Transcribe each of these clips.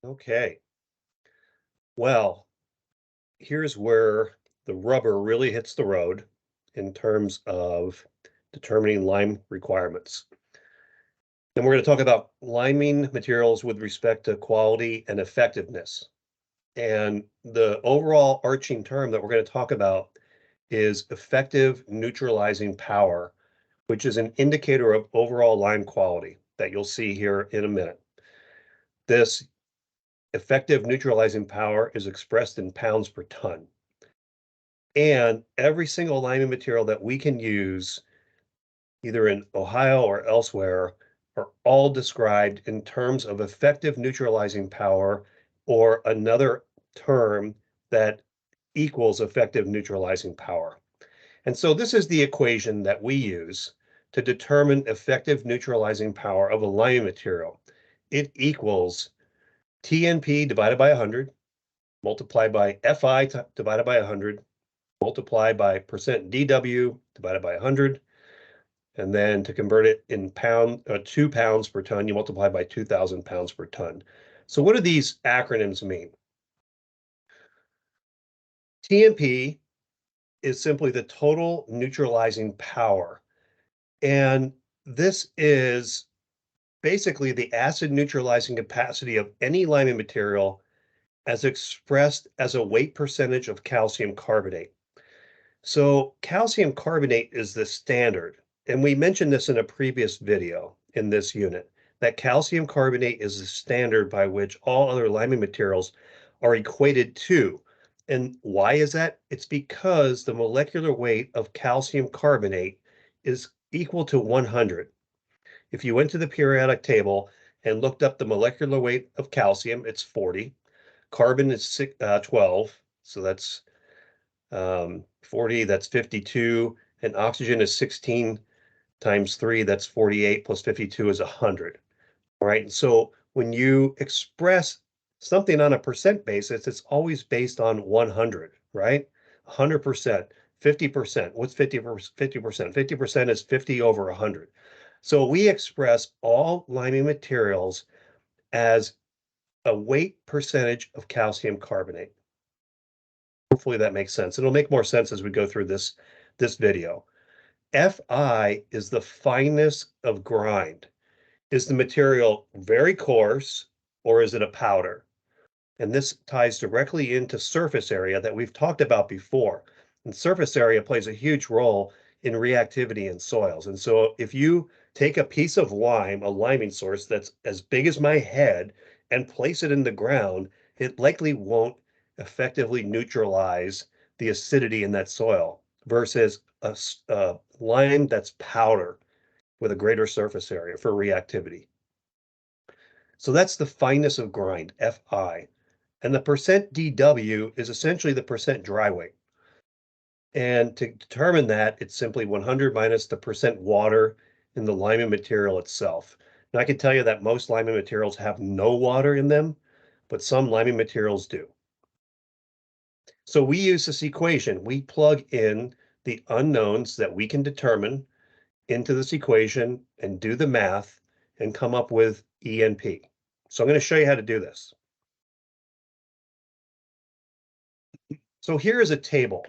Okay. Well, here's where the rubber really hits the road in terms of determining lime requirements. And we're going to talk about liming materials with respect to quality and effectiveness. And the overall arching term that we're going to talk about is effective neutralizing power, which is an indicator of overall lime quality that you'll see here in a minute. This effective neutralizing power is expressed in pounds per ton. And every single liming material that we can use, either in Ohio or elsewhere, are all described in terms of effective neutralizing power or another term that equals effective neutralizing power. And so this is the equation that we use to determine effective neutralizing power of a liming material. It equals TNP divided by 100, multiplied by FI divided by 100, multiply by percent DW divided by 100. And then to convert it in 2 pounds per ton, you multiply by 2,000 pounds per ton. So what do these acronyms mean? TNP is simply the total neutralizing power. And this is basically the acid neutralizing capacity of any liming material as expressed as a weight percentage of calcium carbonate. So calcium carbonate is the standard, and we mentioned this in a previous video in this unit, that calcium carbonate is the standard by which all other liming materials are equated to. And why is that? It's because the molecular weight of calcium carbonate is equal to 100. If you went to the periodic table and looked up the molecular weight of calcium, it's 40. Carbon is 12, so that's 40, that's 52, and oxygen is 16 times 3, that's 48, plus 52 is 100. All right, so when you express something on a percent basis, it's always based on 100, right? 100%, 50%. What's 50%? 50% is 50 over 100. So we express all liming materials as a weight percentage of calcium carbonate. Hopefully that makes sense. It'll make more sense as we go through this video. Fi is the fineness of grind. Is the material very coarse or is it a powder? And this ties directly into surface area that we've talked about before. And surface area plays a huge role in reactivity in soils. And so if you take a piece of lime, a liming source that's as big as my head, and place it in the ground, it likely won't effectively neutralize the acidity in that soil versus a lime that's powder with a greater surface area for reactivity. So that's the fineness of grind, Fi. And the percent DW is essentially the percent dry weight. And to determine that, it's simply 100 minus the percent water in the liming material itself. Now, I can tell you that most liming materials have no water in them, but some liming materials do. So we use this equation. We plug in the unknowns that we can determine into this equation and do the math and come up with ENP. So I'm going to show you how to do this. So here is a table,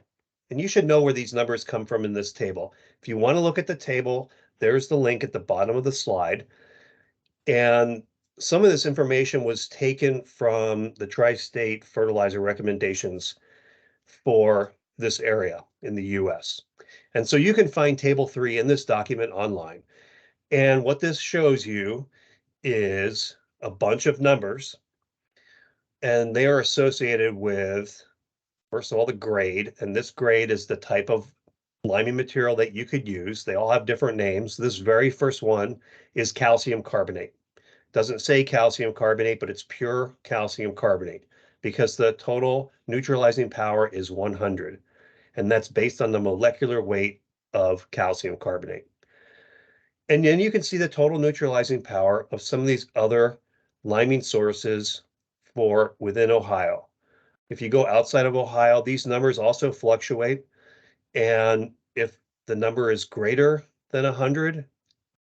and you should know where these numbers come from in this table. If you want to look at the table, there's the link at the bottom of the slide. And some of this information was taken from the Tri-State fertilizer recommendations for this area in the US. And so you can find table 3 in this document online. And what this shows you is a bunch of numbers, and they are associated with, first of all, the grade, and this grade is the type of liming material that you could use. They all have different names. This very first one is calcium carbonate. Doesn't say calcium carbonate, but it's pure calcium carbonate because the total neutralizing power is 100, and that's based on the molecular weight of calcium carbonate. And then you can see the total neutralizing power of some of these other liming sources for within Ohio. If you go outside of Ohio, these numbers also fluctuate. And if the number is greater than 100,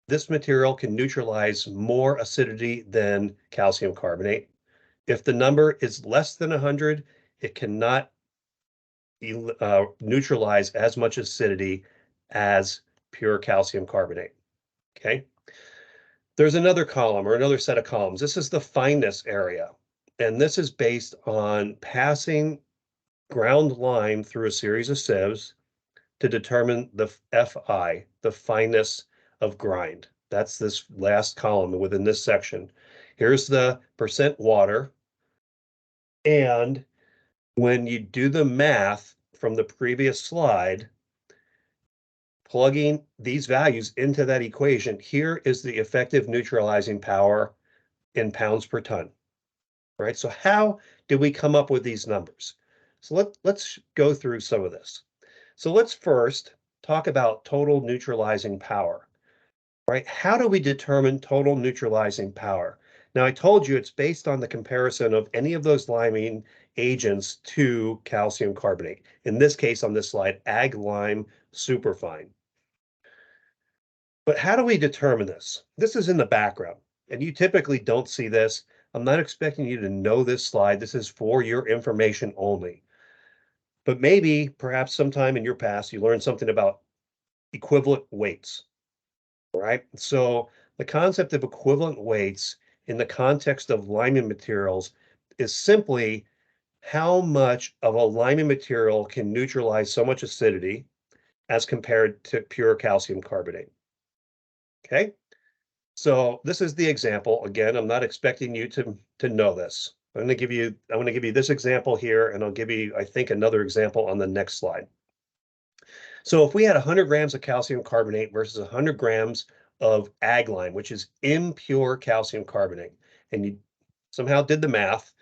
this material can neutralize more acidity than calcium carbonate. If the number is less than 100, it cannot neutralize as much acidity as pure calcium carbonate. Okay. There's another column or another set of columns. This is the fineness area. And this is based on passing ground lime through a series of sieves to determine the FI, the fineness of grind. That's this last column within this section. Here's the percent water. And when you do the math from the previous slide, plugging these values into that equation, here is the effective neutralizing power in pounds per ton, right? So how did we come up with these numbers? So let's go through some of this. So let's first talk about total neutralizing power, right? How do we determine total neutralizing power? Now, I told you it's based on the comparison of any of those liming agents to calcium carbonate. In this case, on this slide, ag lime superfine. But how do we determine this? This is in the background, and you typically don't see this. I'm not expecting you to know this slide. This is for your information only. But maybe, perhaps sometime in your past, you learned something about equivalent weights, right? So the concept of equivalent weights in the context of liming materials is simply how much of a liming material can neutralize so much acidity as compared to pure calcium carbonate. Okay, so this is the example. Again, I'm not expecting you to know this. I'm going to give you this example here, and I'll give you, I think, another example on the next slide. So if we had 100 grams of calcium carbonate versus 100 grams of ag lime, which is impure calcium carbonate, and you somehow did the math,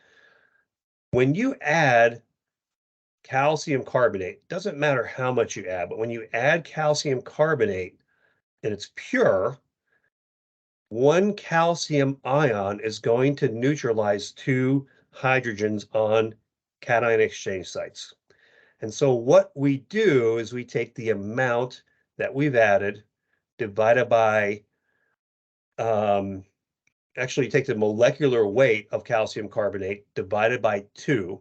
when you add calcium carbonate, doesn't matter how much you add, but when you add calcium carbonate and it's pure, one calcium ion is going to neutralize two hydrogens on cation exchange sites. And so what we do is we take the amount that we've added divided by, actually take the molecular weight of calcium carbonate divided by 2,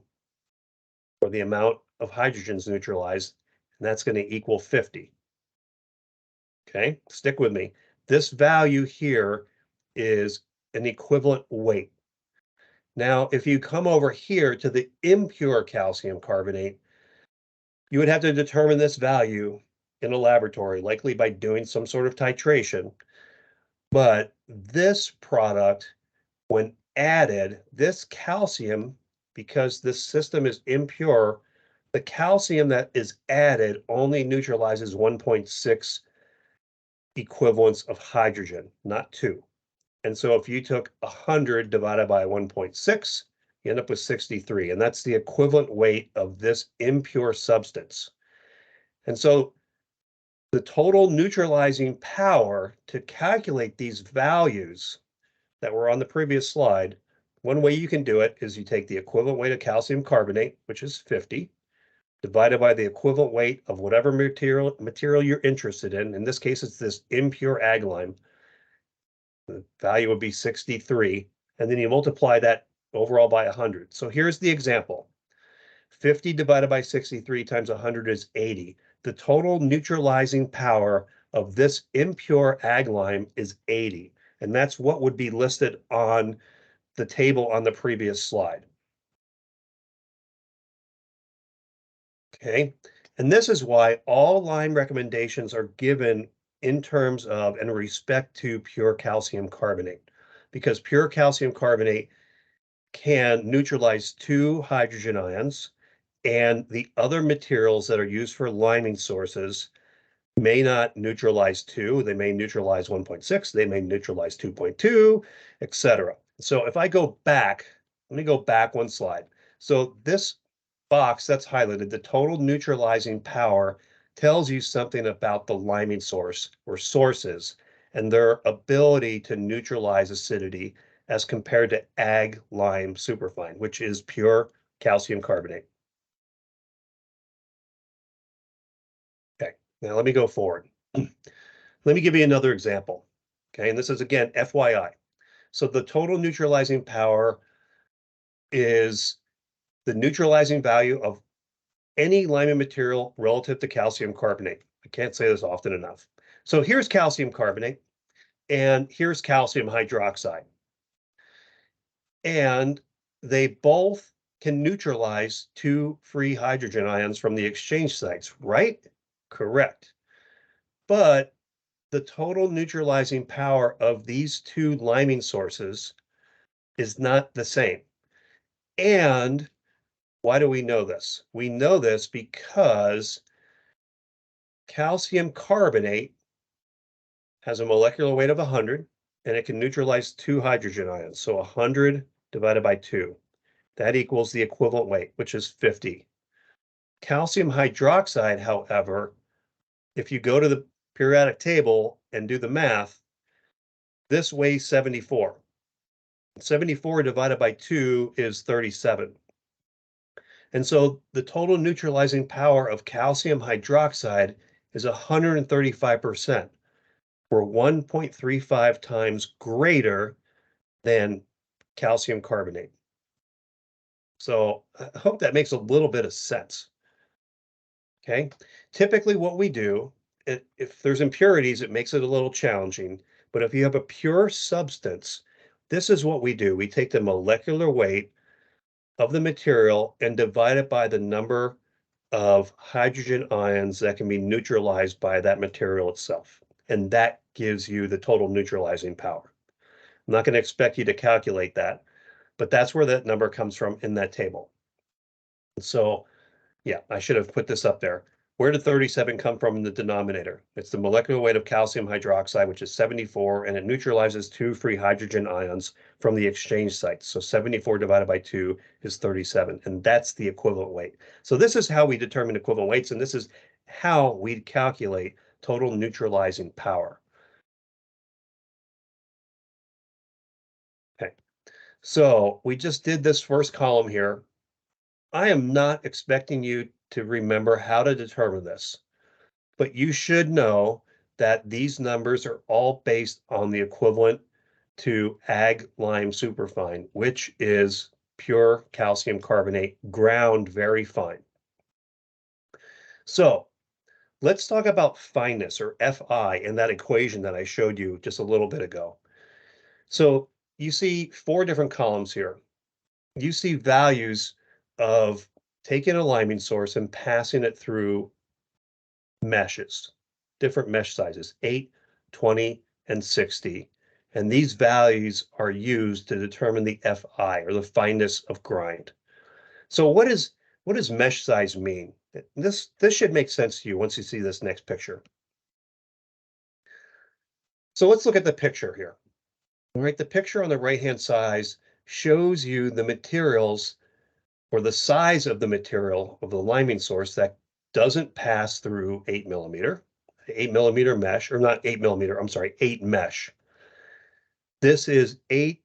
or the amount of hydrogens neutralized, and that's going to equal 50. Okay, stick with me. This value here is an equivalent weight. Now, if you come over here to the impure calcium carbonate, you would have to determine this value in a laboratory, likely by doing some sort of titration. But this product, when added, this calcium, because this system is impure, the calcium that is added only neutralizes 1.6 equivalents of hydrogen, not 2. And so if you took 100 divided by 1.6, you end up with 63, and that's the equivalent weight of this impure substance. And so the total neutralizing power to calculate these values that were on the previous slide, one way you can do it is you take the equivalent weight of calcium carbonate, which is 50, divided by the equivalent weight of whatever material you're interested in. In this case, it's this impure ag lime. The value would be 63, and then you multiply that overall by 100. So here's the example. 50 divided by 63 times 100 is 80. The total neutralizing power of this impure ag lime is 80, and that's what would be listed on the table on the previous slide. Okay, and this is why all lime recommendations are given in terms of and respect to pure calcium carbonate, because pure calcium carbonate can neutralize 2 hydrogen ions, and the other materials that are used for liming sources may not neutralize 2. They may neutralize 1.6, they may neutralize 2.2, etc. So if I go back, let me go back one slide. So this box that's highlighted, the total neutralizing power, tells you something about the liming source or sources and their ability to neutralize acidity as compared to ag lime superfine, which is pure calcium carbonate. Okay, now let me go forward. Let me give you another example. Okay, and this is again FYI. So the total neutralizing power is the neutralizing value of any liming material relative to calcium carbonate. I can't say this often enough. So here's calcium carbonate, and here's calcium hydroxide. And they both can neutralize two free hydrogen ions from the exchange sites, right? Correct. But the total neutralizing power of these two liming sources is not the same. And why do we know this? We know this because calcium carbonate has a molecular weight of 100, and it can neutralize two hydrogen ions. So 100 divided by 2. That equals the equivalent weight, which is 50. Calcium hydroxide, however, if you go to the periodic table and do the math, this weighs 74. 74 divided by 2 is 37. And so the total neutralizing power of calcium hydroxide is 135%, or 1.35 times greater than calcium carbonate. So I hope that makes a little bit of sense. Okay. Typically what we do, if there's impurities, it makes it a little challenging. But if you have a pure substance, this is what we do. We take the molecular weight of the material and divide it by the number of hydrogen ions that can be neutralized by that material itself. And that gives you the total neutralizing power. I'm not going to expect you to calculate that, but that's where that number comes from in that table. So yeah, I should have put this up there. Where did 37 come from in the denominator? It's the molecular weight of calcium hydroxide, which is 74, and it neutralizes two free hydrogen ions from the exchange sites. So 74 divided by 2 is 37, and that's the equivalent weight. So this is how we determine equivalent weights, and this is how we calculate total neutralizing power. Okay, so we just did this first column here. I am not expecting you to remember how to determine this, but you should know that these numbers are all based on the equivalent to ag lime superfine, which is pure calcium carbonate, ground very fine. So let's talk about fineness, or Fi, in that equation that I showed you just a little bit ago. So you see 4 different columns here. You see values of taking a liming source and passing it through meshes, different mesh sizes, 8, 20, and 60. And these values are used to determine the Fi, or the fineness of grind. So what does mesh size mean? This should make sense to you once you see this next picture. So let's look at the picture here. All right, the picture on the right-hand side shows you the materials, or the size of the material of the liming source that doesn't pass through 8mm. 8mm mesh, or not 8mm, I'm sorry, 8 mesh. This is 8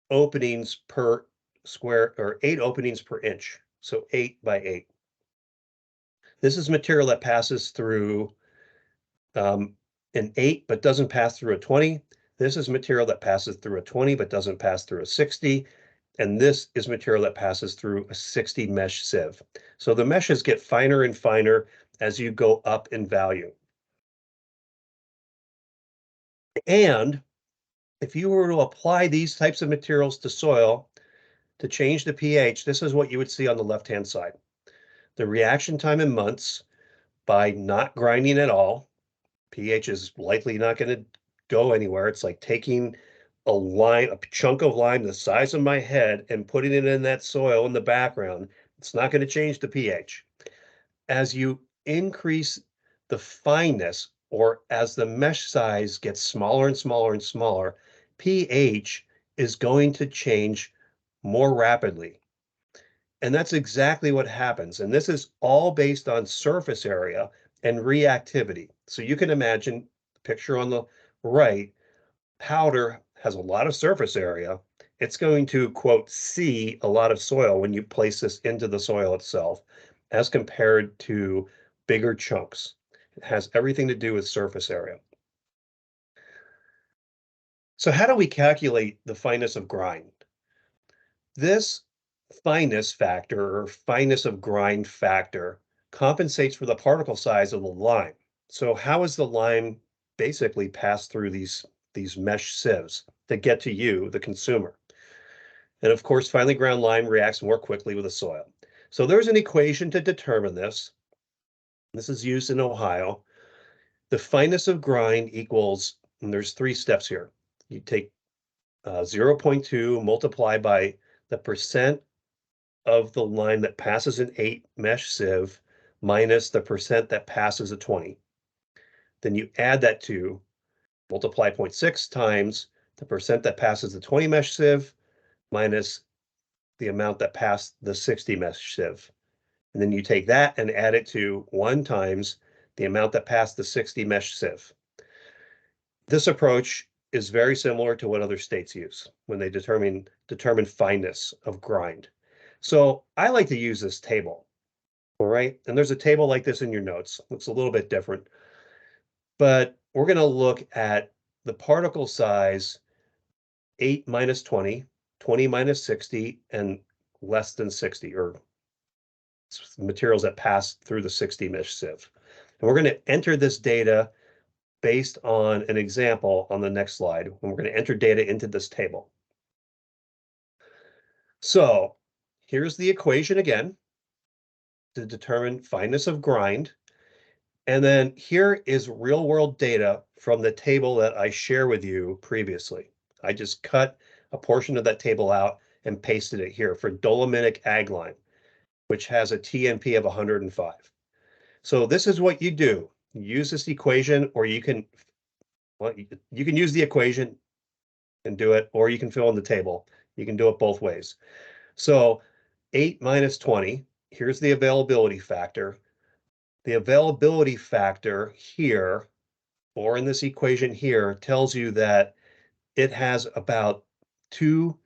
openings per square, or 8 openings per inch. So 8 by 8. This is material that passes through an 8 but doesn't pass through a 20. This is material that passes through a 20 but doesn't pass through a 60. And this is material that passes through a 60 mesh sieve. So the meshes get finer and finer as you go up in value. And if you were to apply these types of materials to soil to change the pH, this is what you would see on the left-hand side. The reaction time in months by not grinding at all. pH is likely not going to go anywhere. It's like taking a chunk of lime the size of my head and putting it in that soil in the background. It's not going to change the pH. As you increase the fineness, or as the mesh size gets smaller and smaller and smaller, pH is going to change more rapidly. And that's exactly what happens. And this is all based on surface area and reactivity. So you can imagine the picture on the right, powder has a lot of surface area. It's going to, quote, see a lot of soil when you place this into the soil itself, as compared to bigger chunks. It has everything to do with surface area. So how do we calculate the fineness of grind? This fineness factor or fineness of grind factor compensates for the particle size of the lime. So how is the lime basically passed through these mesh sieves to get to you, the consumer? And of course, finely ground lime reacts more quickly with the soil. So there's an equation to determine this. This is used in Ohio. The fineness of grind equals, and there's 3 steps here. You take 0.2 multiplied by the percent of the lime that passes an 8 mesh sieve minus the percent that passes a 20. Then you add that to multiply 0.6 times the percent that passes the 20 mesh sieve minus the amount that passed the 60 mesh sieve. And then you take that and add it to 1 times the amount that passed the 60 mesh sieve. This approach is very similar to what other states use when they determine fineness of grind. So I like to use this table, all right? And there's a table like this in your notes. Looks a little bit different, but we're going to look at the particle size 8 minus 20, 20 minus 60, and less than 60, or materials that pass through the 60 mesh sieve. And we're going to enter this data based on an example on the next slide, and we're going to enter data into this table. So here's the equation again to determine fineness of grind. And then here is real world data from the table that I shared with you previously. I just cut a portion of that table out and pasted it here for dolomitic ag lime, which has a TMP of 105. So this is what you do. You use this equation, or you can use the equation and do it, or you can fill in the table. You can do it both ways. So 8 minus 20, here's the availability factor. The availability factor here, or in this equation here, tells you that it has about 2/10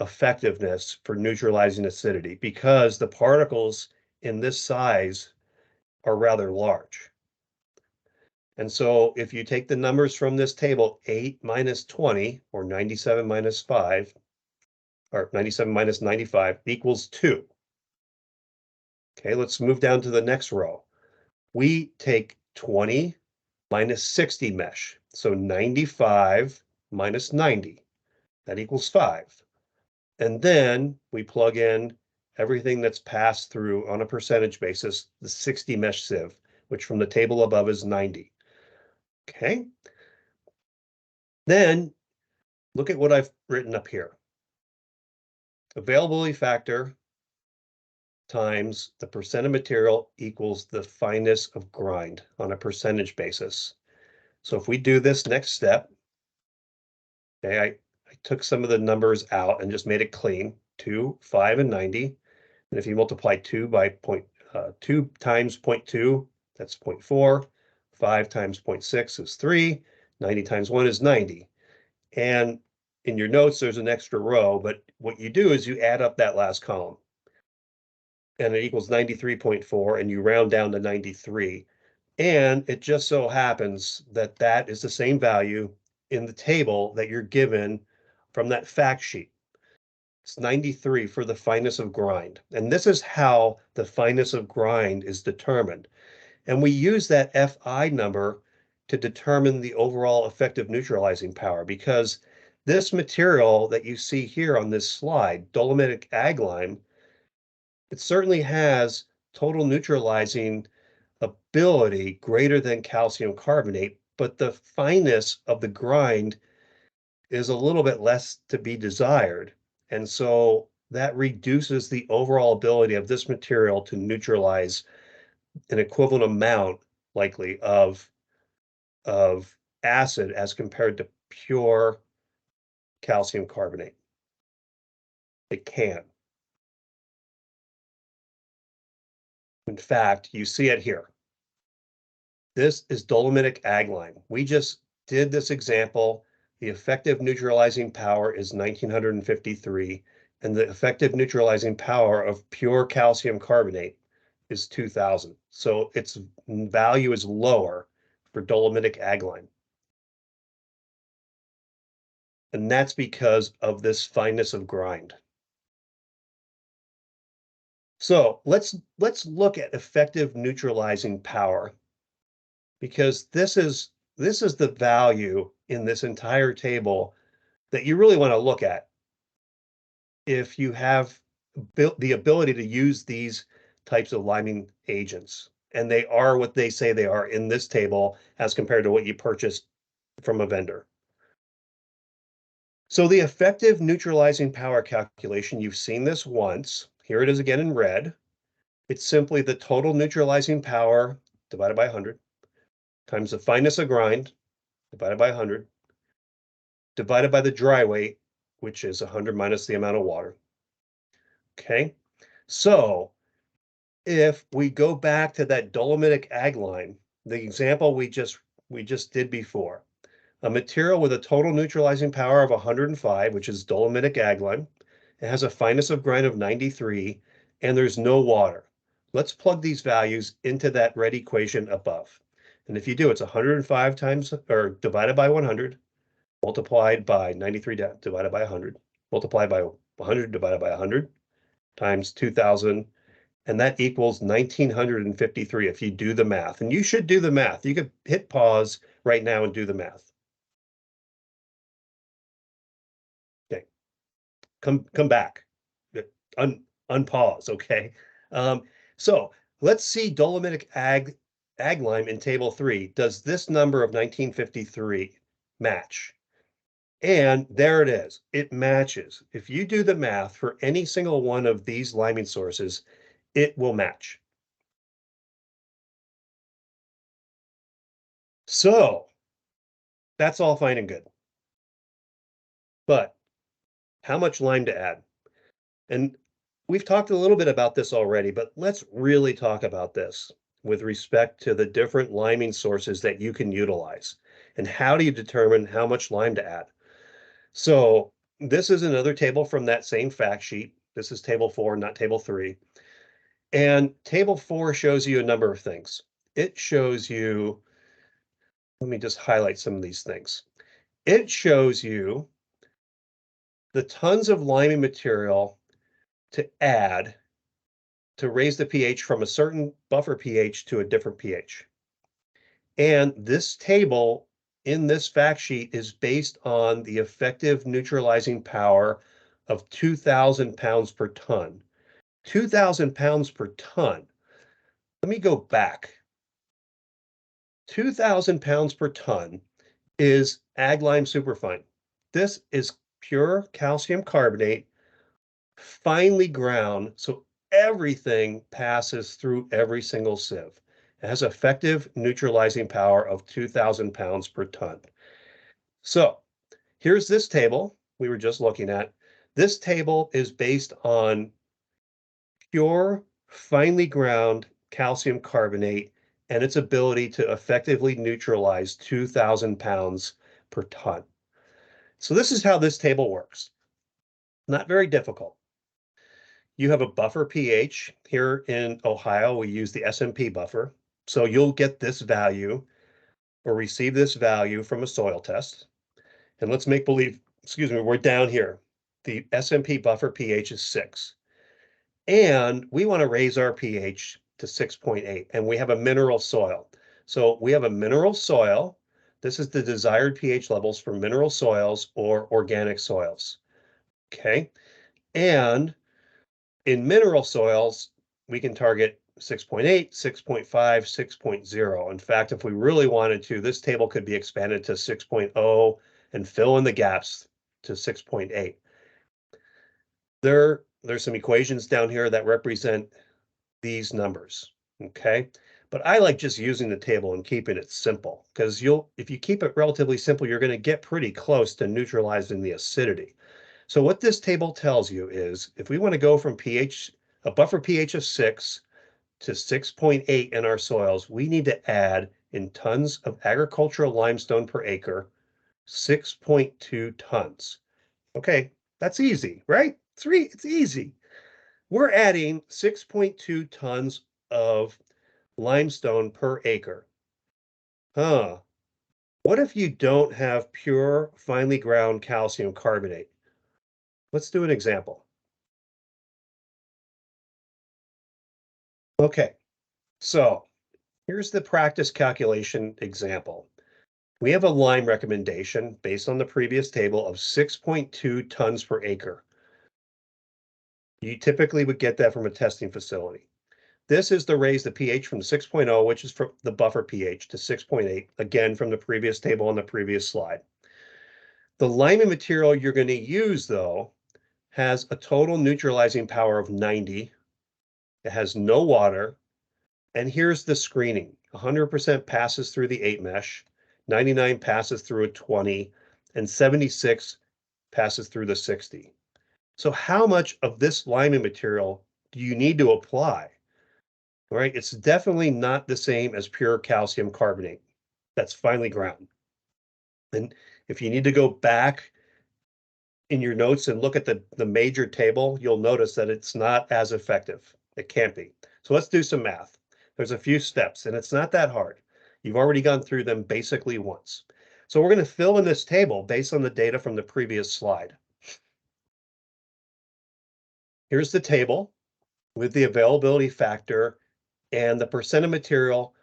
effectiveness for neutralizing acidity because the particles in this size are rather large. And so if you take the numbers from this table, 8 minus 20, or 97 minus 5, or 97 minus 95 equals 2. Okay, let's move down to the next row. We take 20 minus 60 mesh. So 95 minus 90, that equals 5. And then we plug in everything that's passed through on a percentage basis, the 60 mesh sieve, which from the table above is 90. Okay. Then look at what I've written up here. Availability factor times the percent of material equals the fineness of grind on a percentage basis. So if we do this next step, okay, I took some of the numbers out and just made it clean, 2, 5, and 90. And if you multiply 2 by 2 times 0.2, that's 0.4. 5 times 0.6 is 3. 90 times 1 is 90. And in your notes, there's an extra row, but what you do is you add up that last column. And it equals 93.4, and you round down to 93. And it just so happens that that is the same value in the table that you're given from that fact sheet. It's 93 for the fineness of grind. And this is how the fineness of grind is determined. And we use that Fi number to determine the overall effective neutralizing power, because this material that you see here on this slide, dolomitic ag lime, it certainly has total neutralizing ability greater than calcium carbonate, but the fineness of the grind is a little bit less to be desired. And so that reduces the overall ability of this material to neutralize an equivalent amount, likely, of acid as compared to pure calcium carbonate. It can. In fact, you see it here. This is dolomitic ag lime. We just did this example. The effective neutralizing power is 1953, and the effective neutralizing power of pure calcium carbonate is 2000. So its value is lower for dolomitic ag lime. And that's because of this fineness of grind. So let's look at effective neutralizing power, because this is the value in this entire table that you really want to look at if you have built the ability to use these types of liming agents. And they are what they say they are in this table as compared to what you purchased from a vendor. So the effective neutralizing power calculation, you've seen this once. Here it is again in red. It's simply the total neutralizing power divided by 100 times the fineness of grind divided by 100 divided by the dry weight, which is 100 minus the amount of water. Okay, so if we go back to that dolomitic ag line, the example we just did before, a material with a total neutralizing power of 105, which is dolomitic ag lime, it has a fineness of grind of 93, and there's no water. Let's plug these values into that red equation above. And if you do, it's 105 times or divided by 100, multiplied by 93 divided by 100, multiplied by 100 divided by 100 times 2000, and that equals 1953 if you do the math. And you should do the math. You could hit pause right now and do the math. Okay, come back, unpause. Okay, um, so let's see dolomitic ag lime in table 3. Does this number of 1953 match? And there it is. It matches. If you do the math for any single one of these liming sources, it will match. So that's all fine and good. But how much lime to add? And we've talked a little bit about this already, but let's really talk about this with respect to the different liming sources that you can utilize. And how do you determine how much lime to add? So this is another table from that same fact sheet. This is table 4, not table 3. And table 4 shows you a number of things. It shows you, let me just highlight some of these things. It shows you the tons of liming material to add to raise the pH from a certain buffer pH to a different pH. And this table in this fact sheet is based on the effective neutralizing power of 2,000 pounds per ton. 2,000 pounds per ton. Let me go back. 2,000 pounds per ton is ag lime superfine. This is pure calcium carbonate, finely ground, so everything passes through every single sieve. It has effective neutralizing power of 2,000 pounds per ton. So here's this table we were just looking at. This table is based on pure, finely ground calcium carbonate and its ability to effectively neutralize 2,000 pounds per ton. So this is how this table works. Not very difficult. You have a buffer pH. Here in Ohio, we use the SMP buffer. So you'll get this value or receive this value from a soil test. And let's make believe, excuse me, we're down here. The SMP buffer pH is 6. And we want to raise our pH to 6.8. And we have a mineral soil. So we have a mineral soil. This is the desired pH levels for mineral soils or organic soils. Okay. And in mineral soils, we can target 6.8, 6.5, 6.0. In fact, if we really wanted to, this table could be expanded to 6.0 and fill in the gaps to 6.8. There's some equations down here that represent these numbers, okay? But I like just using the table and keeping it simple because if you keep it relatively simple, you're going to get pretty close to neutralizing the acidity. So what this table tells you is if we want to go from a buffer pH of 6 to 6.8 in our soils, we need to add in tons of agricultural limestone per acre, 6.2 tons. Okay, that's easy, right? It's easy. We're adding 6.2 tons of limestone per acre. Huh. What if you don't have pure, finely ground calcium carbonate? Let's do an example. Okay, so here's the practice calculation example. We have a lime recommendation based on the previous table of 6.2 tons per acre. You typically would get that from a testing facility. This is to raise the pH from 6.0, which is from the buffer pH, to 6.8, again from the previous table on the previous slide. The liming material you're going to use, though, has a total neutralizing power of 90. It has no water. And here's the screening. 100% passes through the 8 mesh, 99 passes through a 20, and 76 passes through the 60. So how much of this liming material do you need to apply? All right, it's definitely not the same as pure calcium carbonate. That's finely ground. And if you need to go back in your notes and look at the major table, you'll notice that it's not as effective. It can't be. So let's do some math. There's a few steps, and it's not that hard. You've already gone through them basically once. So we're going to fill in this table based on the data from the previous slide. Here's the table with the availability factor and the percent of material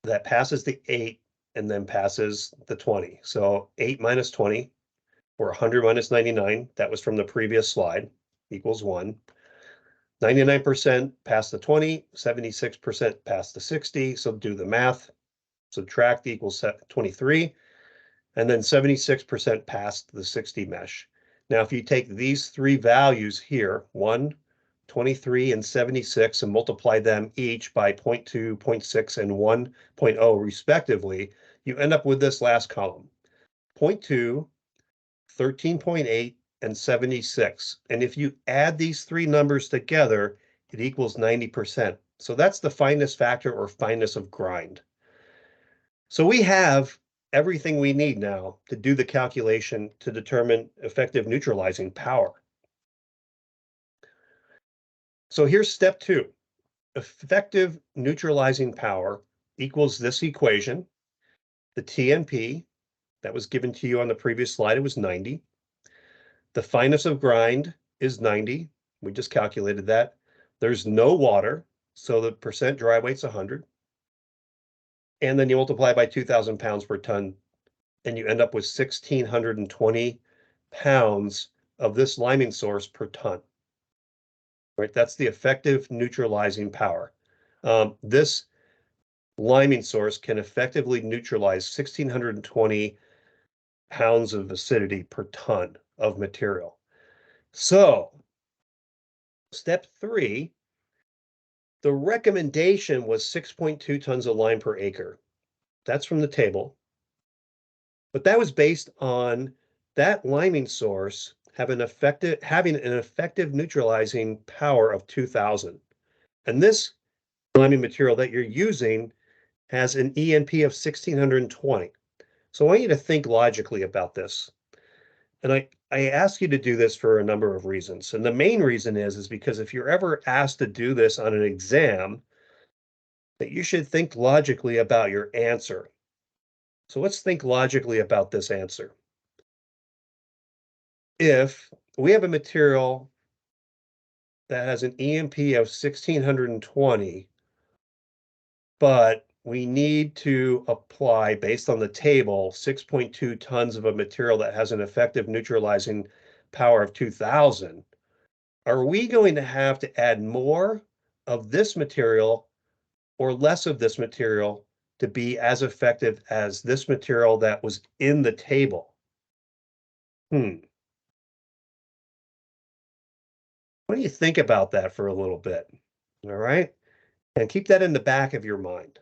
that passes the 8 and then passes the 20. So 8 minus 20, or 100 minus 99, that was from the previous slide, equals 1. 99% past the 20, 76% past the 60. So do the math. Subtract equals 23. And then 76% past the 60 mesh. Now, if you take these three values here, 1, 23, and 76, and multiply them each by 0.2, 0.6, and 1.0 respectively, you end up with this last column. 0.2, 13.8, and 76. And if you add these three numbers together, it equals 90%. So that's the fineness factor or fineness of grind. So we have everything we need now to do the calculation to determine effective neutralizing power. So here's step 2. Effective neutralizing power equals this equation. The TNP that was given to you on the previous slide, it was 90. The fineness of grind is 90. We just calculated that. There's no water, so the percent dry weight's 100. And then you multiply by 2,000 pounds per ton, and you end up with 1,620 pounds of this liming source per ton. Right, that's the effective neutralizing power. This liming source can effectively neutralize 1,620 pounds of acidity per ton of material. So step 3, the recommendation was 6.2 tons of lime per acre. That's from the table. But that was based on that liming source having an effective neutralizing power of 2,000. And this liming material that you're using has an ENP of 1,620. So I want you to think logically about this. And I ask you to do this for a number of reasons. And the main reason is because if you're ever asked to do this on an exam, that you should think logically about your answer. So let's think logically about this answer. If we have a material that has an ENP of 1,620, but we need to apply, based on the table, 6.2 tons of a material that has an effective neutralizing power of 2,000, are we going to have to add more of this material or less of this material to be as effective as this material that was in the table? What do you think about that for a little bit? All right. And keep that in the back of your mind.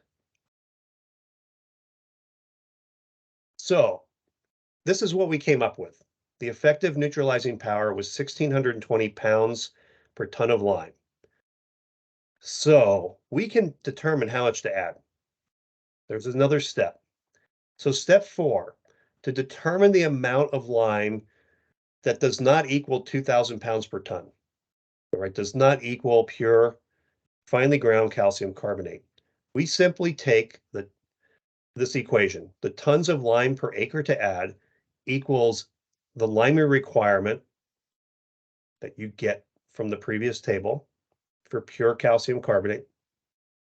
So this is what we came up with. The effective neutralizing power was 1,620 pounds per ton of lime. So we can determine how much to add. There's another step. So step 4, to determine the amount of lime that does not equal 2,000 pounds per ton, all right, does not equal pure, finely ground calcium carbonate. We simply take this equation, the tons of lime per acre to add equals the liming requirement that you get from the previous table, for pure calcium carbonate.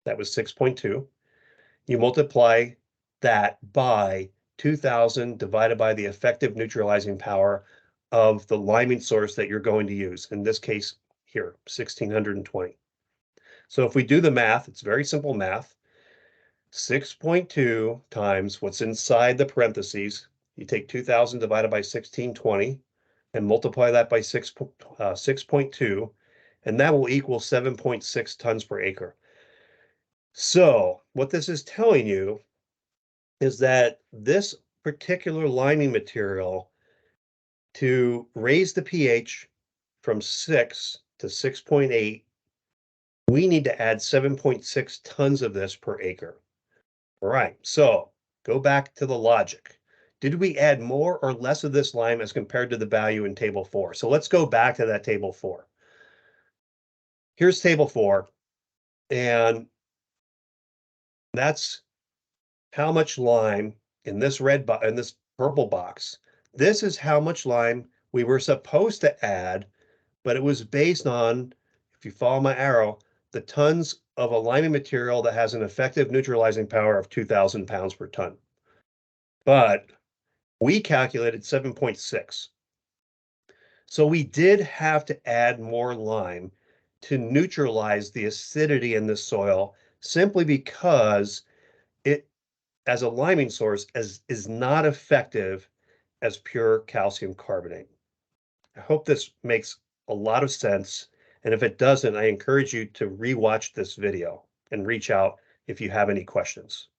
That was 6.2. You multiply that by 2,000 divided by the effective neutralizing power of the liming source that you're going to use. In this case here, 1,620. So if we do the math, it's very simple math. 6.2 times what's inside the parentheses. You take 2,000 divided by 1,620 and multiply that by 6.2, and that will equal 7.6 tons per acre. So what this is telling you is that this particular liming material, to raise the pH from 6 to 6.8, we need to add 7.6 tons of this per acre. All right, so go back to the logic. Did we add more or less of this lime as compared to the value in table 4? So let's go back to that table 4. Here's table 4, and that's how much lime in this in this purple box. This is how much lime we were supposed to add, but it was based on, if you follow my arrow, the tons of a liming material that has an effective neutralizing power of 2,000 pounds per ton. But we calculated 7.6. So we did have to add more lime to neutralize the acidity in the soil, simply because it, as a liming source, is not effective as pure calcium carbonate. I hope this makes a lot of sense. And if it doesn't, I encourage you to rewatch this video and reach out if you have any questions.